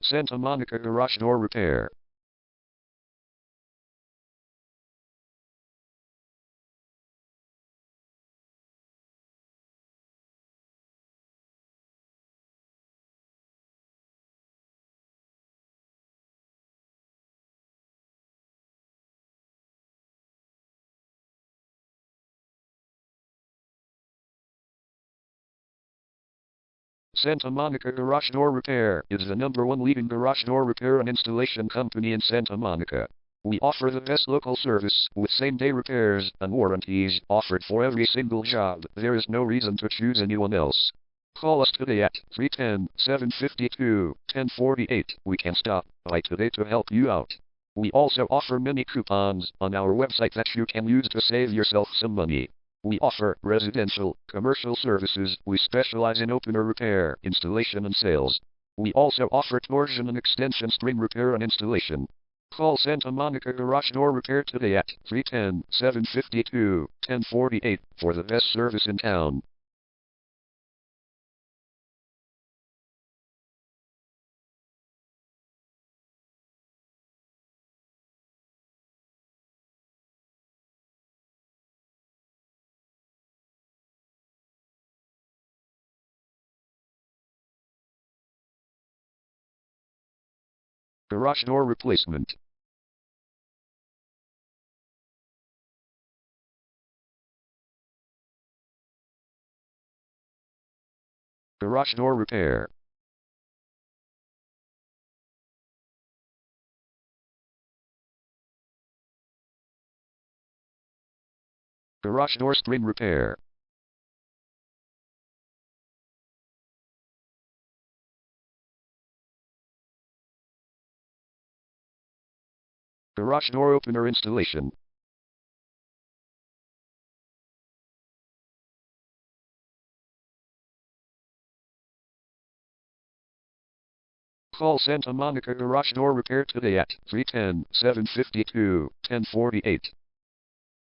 Santa Monica Garage Door Repair. Santa Monica Garage Door Repair is the #1 leading garage door repair and installation company in Santa Monica. We offer the best local service with same-day repairs and warranties offered for every single job. There is no reason to choose anyone else. Call us today at 310-752-1048. We can stop by today to help you out. We also offer many coupons on our website that you can use to save yourself some money. We offer residential, commercial services. We specialize in opener repair, installation and sales. We also offer torsion and extension string repair and installation. Call Santa Monica Garage Door Repair today at 310-752-1048 for the best service in town. Garage door replacement. Garage door repair. Garage door string repair. Garage door opener installation. Call Santa Monica Garage Door Repair today at 310-752-1048.